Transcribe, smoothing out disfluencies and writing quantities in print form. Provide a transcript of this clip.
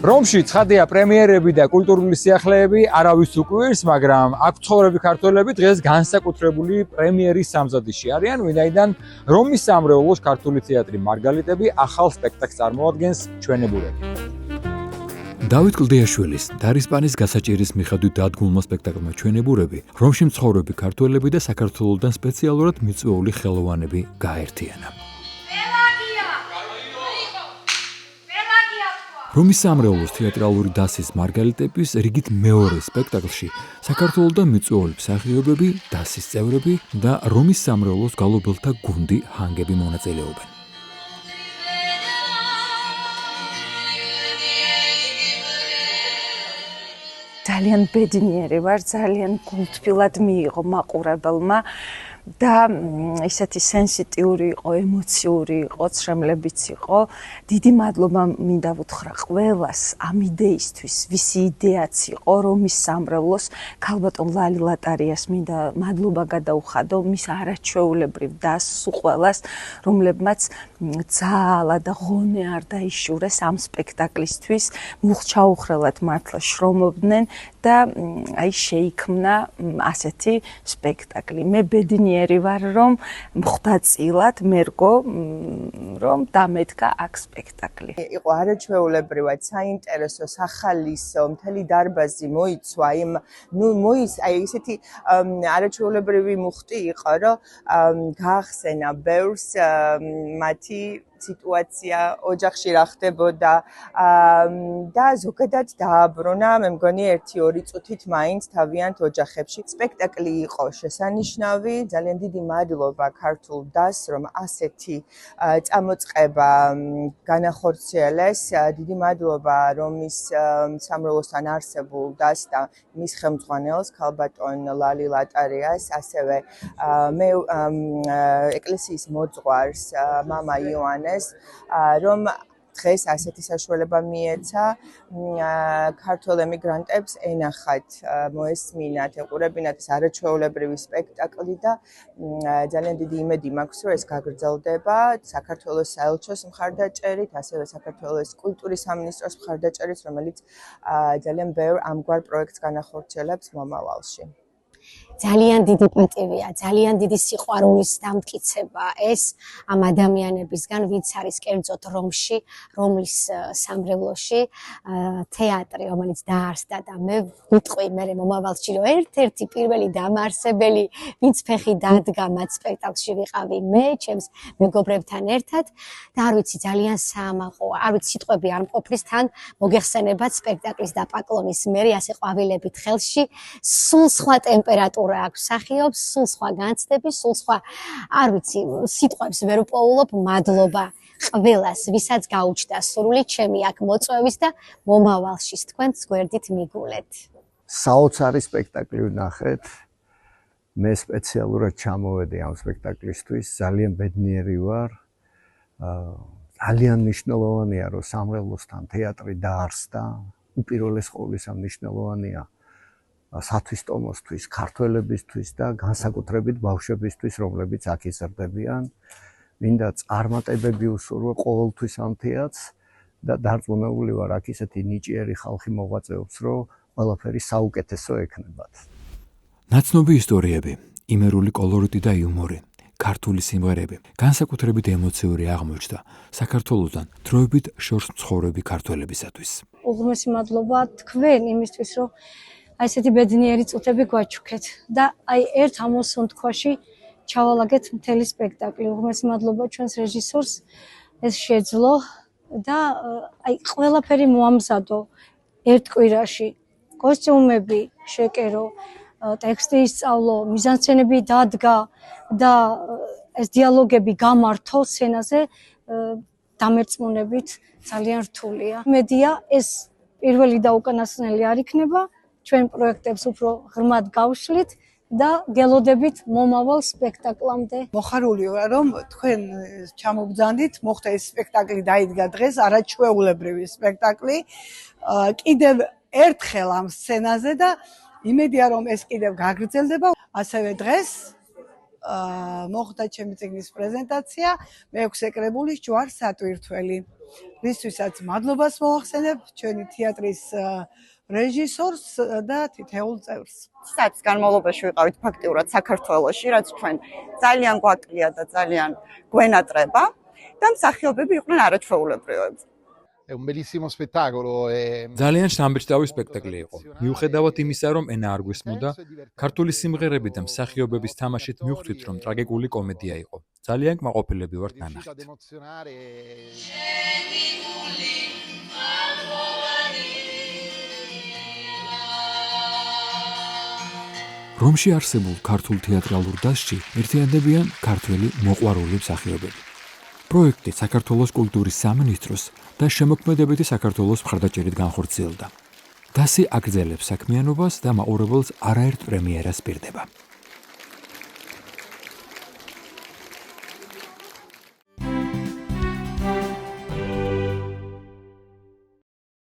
რომში ცხადია პრემიერები და კულტურული სიახლეები არავის უკვირს, მაგრამ აქ მცხოვრები ქართველები დღეს განსაკუთრებული პრემიერის სამზადისში არიან, ვინაიდან რომის სამრევლოს ქართული თეატრი მარგალიტები ახალ სპექტაკლს წარმოადგენს ჩვენებურები. დავით კლდიაშვილის დარისპანის გასაჭირის მიხედვით დადგმულმა სპექტაკლმა ჩვენებურები, რომში მცხოვრები ქართველები და საქართველოსდან სპეციალურად მიწვეული ხელოვანები გააერთიანა. რომის სამრევლოს თეატრალური დასის მარგალიტების რიგით მეორე სპექტაკლში საქართველოსდან მიწვეული მსახიობები, დასის წევრები და რომის სამრევლოს გალობელთა გუნდი ჰანგები მონაწილეობენ. ძალიან ბედნიერი ვარ, ძალიან გულთბილად მიიღო მაყურებელმა და ისეთი სენსიტიური იყო, ემოციური იყო, ცრემლებიც იყო. დიდი მადლობა მინდა ვუთხრა ყველას ამ იდეისთვის, ვისი იდეაც იყო რომის სამრევლოს, ქალბატონ ლალი ლატარიას მინდა მადლობა გადაუხადო, მის არაჩვეულებრივ დასს უყველას, რომლებმაც ძალა და ღონე არ დაიშურეს ამ სპექტაკლისთვის, მუხჩაუხრელად მართლა შრომობდნენ და აი შეიქმნა ასეთი სპექტაკლი. მე ბედნიერი ვარ, რომ მხდაწილად მერგო რომ დამეთქა აქ სპექტაკლი. იყო არაჩვეულებრივად საინტერესო, სახალისო, მთელი დარბაზი მოიცვა, აი ესეთი არაჩვეულებრივი მუხტი იყო, რომ გაახსენა ბევრს მათი სიტუაცია ოჯახში რა ხდებოდა და ზოგადად დააბრუნა, მე მგონი 1-2 წუთით მაინც თავიანთ ოჯახებში. სპექტაკლი იყო შესანიშნავი, ძალიან დიდი მადლობა ქართულ დასს, რომ ასეთი წამოწყება განახორციელეს. დიდი მადლობა რომის სამრევლოსთან არსებულ დასს და მის ხელმძღვანელს, ქალბატონ ლალი ლატარიას, ასევე მე ეკლესიის მოძღვარს, მამა იოანეს, რომ დღეს ასეთი საშუალება მიეცა ქართველ ემიგრანტებს ენახათ, მოესმინათ, ეყურებინათ ეს არაჩვეულებრივი სპექტაკლი და ძალიან დიდი იმედი მაქვს, რომ ეს გაგრძელდება საქართველოს საელჩოს მხარდაჭერით, ასევე საქართველოს კულტურის სამინისტროს მხარდაჭერით, რომელიც ძალიან ბევრ ამგვარ პროექტს განახორციელებს მომავალში. ძალიან დიდი პატივია, ძალიან დიდი სიყვარულის დამტკიცება ეს ამ ადამიანებისგან, ვინც არის კერძოდ რომში, რომლის სამრევლოში თეატრი, რომელიც დაარსდა და მე ვიტყვი მე მომავალში, რომ ერთ-ერთი პირველი დამაარსებელი, ვინც ფეხი დადგა მათ სპექტაკლში ვიყავი მე, ჩემს მეგობრებთან ერთად და არ ვიცი ძალიან საამაყო, არ ვიცი სიტყვები არ მყოფლის თან მოგეხსენებათ სპექტაკლის დაპაკლონის მერე ასე ყვავილებით ხელში, სულ სხვა ტემპერატურა აქვს სახიობს, სულ სხვა განცდები, სულ სხვა, არ ვიცი, სიტყვებს ვერ ვპოულობ, მადლობა ყველას, ვისაც გაუჩნდა სურვილი ჩემი აქ მოწვევის და მომავალში თქვენს გვერდით მიგულეთ. საოცარი სპექტაკლი ვნახეთ. მე სპეციალურად ჩამოვედი ამ სპექტაკლისთვის, ძალიან ბედნიერი ვარ. ძალიან მნიშვნელოვანია, რომ სამრევლოსთან თეატრი დაარსდა. უპირველეს ყოვლისა მნიშვნელოვანია სათვისტომოსთვის, ქართველებისთვის და განსაკუთრებით ბავშვებისთვის, რომლებიც აქ იზრდებიან. მინდა წარმატებები უსურვო ყოველთვის ამ თეატრს და დარწმუნებული ვარ, აქ ისეთი ნიჭიერი ხალხი მოღვაწეობს, რომ ყველაფერი საუკეთესო ექნებათ. ნაცნობი ისტორიები, იმერული კოლორიტი და იუმორი, ქართული სიმღერები, განსაკუთრებით ემოციური აღმოჩნდა საქართველოსთან დროებით შორს მცხოვრები ქართველებისათვის. უღრმესი მადლობა თქვენ იმისთვის, რომ აი ესეთი ბედნიერი წუთები გვაჩუქეთ და აი ერთ ამოსუნთქვაში ჩავალაგეთ მთელი სპექტაკლი. უღრმესი მადლობა ჩვენს რეჟისორს, ეს შეძლო და აი ყველაფერი მოამზადო ერთ კვირაში. კოსტიუმები შეკერო, ტექსტი ისწავლო, მიზანსცენები დადგა და ეს დიალოგები გამართო სცენაზე დამერწმუნებით ძალიან რთულია. მედია ეს პირველი და უკანასკნელი არ იქნება. ჩვენ პროექტებს უფრო ღრმად გავშლით და გელოდებით მომავალ სპექტაკლამდე. მოხარული ვარ, რომ თქვენ ჩამობძანდით, მოხდა ეს სპექტაკლი დაიდგა დღეს, არაჩვეულებრივი სპექტაკლი. კიდევ ერთხელ ამ სცენაზე და იმედია, რომ ეს კიდევ გაგრძელდება. ასევე დღეს მოხდა ჩემი წიგნის პრეზენტაცია მეექვსე კრებულის ჯვარ სატვირთველი. რისთვისაც მადლობას მოახსენებ ჩვენი თეატრის რეჟისორს და თითოეულ წევრს. საათის განმავლობაში ვიყავით ფაქტიურად საქართველოში, რაც ჩვენ ძალიან გვაკლია და ძალიან გვენატრება და მსახიობები იყვნენ არაჩვეულებრივები. È un bellissimo spettacolo. ძალიან შთამბეჭდავი სპექტაკლი იყო. მიუხედავად იმისა, რომ ენა არ გვესმოდა, ქართული სიმღერები და მსახიობების თამაშით მივხვდით, რომ ტრაგიკული კომედია იყო. ძალიან კმაყოფილები ვართ ნანახით. რომში არსებულ ქართულ თეატრალურ დასში ერთიანდებიან ქართველი მოყვარული მსახიობები. პროექტი საქართველოს კულტურის სამინისტროს და შემოქმედებითი საქართველოს მხარდაჭერით განხორციელდა. დასი აგრძელებს საქმიანობას და მაყურებელს არაერთ პრემიერას პირდება.